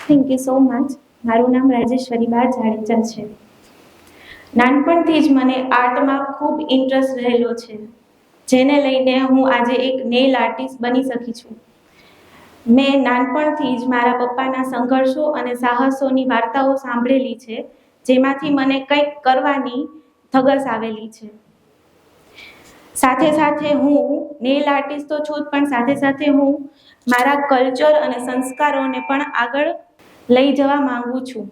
Thank you so much. મારું નામ રાજેશ્વરી બા જાડેજા છે. નાનપણથી જ મને આર્ટમાં ખૂબ ઇન્ટરેસ્ટ રહેલો છે, જેને લઈને હું આજે એક નેલ આર્ટિસ્ટ બની શકી છું. મેં નાનપણથી જ મારા પપ્પાના સંઘર્ષો અને સાહસોની વાર્તાઓ સાંભળેલી છે, જેમાંથી મને કંઈક કરવાની ધગશ આવેલી છે. સાથે સાથે હું નેલ આર્ટિસ્ટ તો છું જ, પણ સાથે સાથે હું મારા કલ્ચર અને સંસ્કારોને પણ આગળ લઈ જવા માંગુ છું.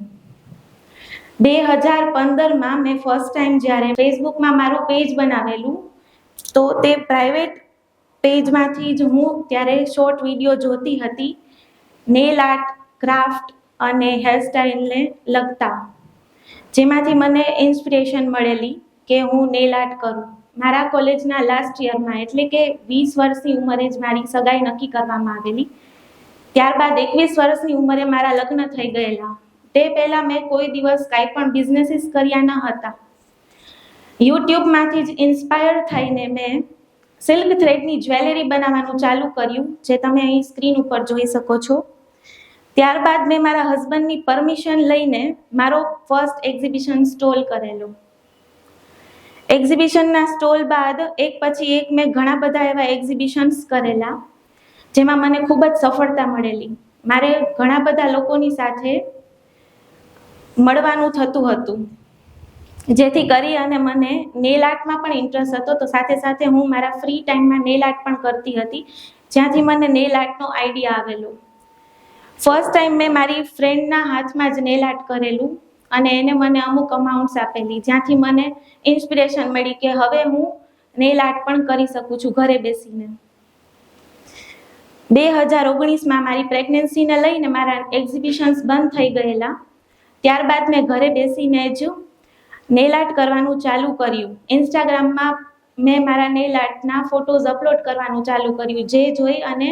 2015માં મેં ફર્સ્ટ ટાઈમ જ્યારે ફેસબુકમાં મારું પેજ બનાવેલું, તો તે પ્રાઇવેટ પેજમાંથી જ હું ત્યારે શોર્ટ વિડીયો જોતી હતી નેલ આર્ટ, ક્રાફ્ટ અને હેરસ્ટાઇલને લગતા, જેમાંથી મને ઇન્સ્પિરેશન મળેલી કે હું નેલ આર્ટ કરું. મારા કોલેજના લાસ્ટ યરમાં, એટલે કે 20 વર્ષની ઉંમરે જ મારી સગાઈ નક્કી કરવામાં આવેલી. ત્યારબાદ 21 વર્ષની ઉંમરે મારા લગ્ન થઈ ગયેલા. તે પહેલાં મેં કોઈ દિવસ કાંઈ પણ બિઝનેસીસ કર્યા ન હતા. યુટ્યુબમાંથી જ ઇન્સ્પાયર થઈને મેં સિલ્ક થ્રેડની જ્વેલરી બનાવવાનું ચાલુ કર્યું, જે તમે અહીં સ્ક્રીન ઉપર જોઈ શકો છો. ત્યારબાદ મેં મારા હસબન્ડની પરમિશન લઈને મારો ફર્સ્ટ એક્ઝિબિશન સ્ટોલ કરેલો. એક્ઝિબિશનના સ્ટોલ બાદ એક પછી એક મેં ઘણા બધા એવા એક્ઝિબિશન્સ કરેલા, જેમાં મને ખૂબ જ સફળતા મળેલી. મારે ઘણા બધા લોકોની સાથે મળવાનું થતું હતું, જેથી કરી અને મને નેલ આર્ટમાં પણ ઇન્ટરેસ્ટ હતો. તો સાથે સાથે હું મારા ફ્રી ટાઈમમાં નેલ આર્ટ પણ કરતી હતી, જ્યાંથી મને નેલ આર્ટનો આઈડિયા આવેલો. ફર્સ્ટ ટાઈમ મેં મારી ફ્રેન્ડના હાથમાં જ નેલ આર્ટ કરેલું અને એને મને અમુક અમાઉન્ટ્સ આપેલી, જ્યાંથી મને ઇન્સ્પિરેશન મળી કે હવે હું નેલ આર્ટ પણ કરી શકું છું ઘરે બેસીને. 2019માં મારી પ્રેગ્નન્સીને લઈને મારા એક્ઝિબિશન્સ બંધ થઈ ગયેલા. ત્યારબાદ મેં ઘરે બેસીને જ નેલ આર્ટ કરવાનું ચાલુ કર્યું. ઇન્સ્ટાગ્રામમાં મેં મારા નેલ આર્ટના ફોટોઝ અપલોડ કરવાનું ચાલુ કર્યું, જે જોઈ અને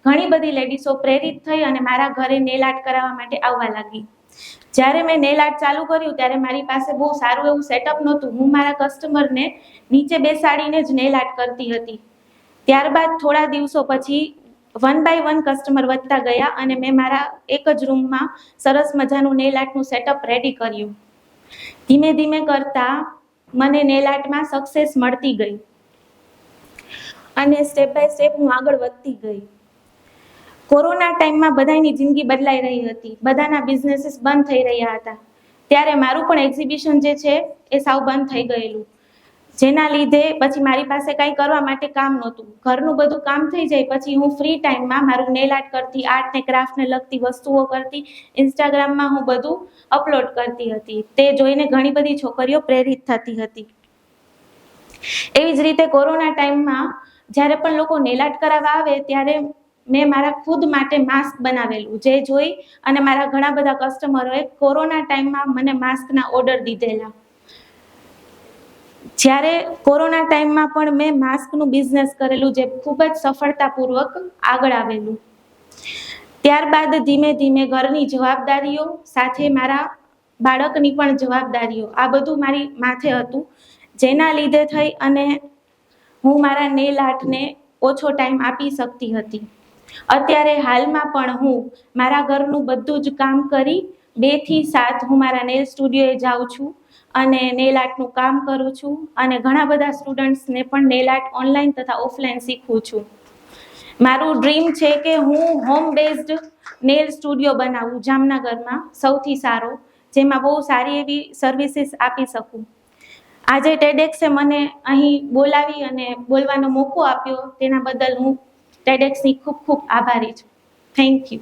ઘણી બધી લેડીઝો પ્રેરિત થઈ અને મારા ઘરે નેલ આર્ટ કરાવવા માટે આવવા લાગી. જ્યારે મેં નેલ આર્ટ ચાલુ કર્યું ત્યારે મારી પાસે બહુ સારું એવું સેટઅપ નહોતું. હું મારા કસ્ટમરને નીચે બેસાડીને જ નેલ આર્ટ કરતી હતી. ત્યારબાદ થોડા દિવસો પછી 1 by 1 કસ્ટમર વધતા ગયા અને મેં મારા એક જ રૂમમાં સરસ મજાનું નેલ આર્ટનું સેટઅપ રેડી કર્યું. ધીમે ધીમે કરતા મને નેલ આર્ટમાં સક્સેસ મળતી ગઈ અને સ્ટેપ બાય સ્ટેપ હું આગળ વધતી ગઈ. કોરોના ટાઈમમાં બધાની જિંદગી બદલાઈ રહી હતી, બધાના બિઝનેસીસ બંધ થઈ રહ્યા હતા. ત્યારે મારું પણ એક્ઝિબિશન જે છે એ સાવ બંધ થઈ ગયેલું, જેના લીધે પછી મારી પાસે કાંઈ કરવા માટે કામ નહોતું. ઘરનું બધું કામ થઈ જાય પછી હું ફ્રી ટાઈમમાં મારું નેલ આર્ટ કરતી, આર્ટ ને ક્રાફ્ટને લગતી વસ્તુઓ કરતી, ઇન્સ્ટાગ્રામમાં હું બધું અપલોડ કરતી હતી. તે જોઈને ઘણી બધી છોકરીઓ પ્રેરિત થતી હતી. એવી જ રીતે કોરોના ટાઈમમાં જ્યારે પણ લોકો નેલ આર્ટ કરાવવા આવે ત્યારે મેં મારા ખુદ માટે માસ્ક બનાવેલું, જે જોઈ અને મારા ઘણા બધા કસ્ટમરોએ કોરોના ટાઈમમાં મને માસ્કના ઓર્ડર દીધેલા. જ્યારે કોરોના ટાઈમમાં પણ મેં માસ્કનું બિઝનેસ કરેલું, જે ખૂબ જ સફળતાપૂર્વક આગળ આવેલું. ત્યારબાદ ધીમે ધીમે ઘરની જવાબદારીઓ સાથે મારા બાળકની પણ જવાબદારીઓ, આ બધું મારી માથે હતું, જેના લીધે થઈ અને હું મારા નેલ આર્ટને ઓછો ટાઈમ આપી શકતી હતી. અત્યારે હાલમાં પણ હું મારા ઘરનું બધું જ કામ કરી 2 થી 7 હું મારા નેલ સ્ટુડિયોએ જાઉં છું અને નેલ આર્ટનું કામ કરું છું અને ઘણા બધા સ્ટુડન્ટ્સને પણ નેલ આર્ટ ઓનલાઈન તથા ઓફલાઈન શીખવું છું. મારું ડ્રીમ છે કે હું હોમ બેઝડ નેલ સ્ટુડિયો બનાવું જામનગરમાં, સૌથી સારો, જેમાં બહુ સારી એવી સર્વિસીસ આપી શકું. આજે ટેડેક્સે મને અહીં બોલાવી અને બોલવાનો મોકો આપ્યો, તેના બદલ હું ટેડેક્સની ખૂબ ખૂબ આભારી છું. Thank you.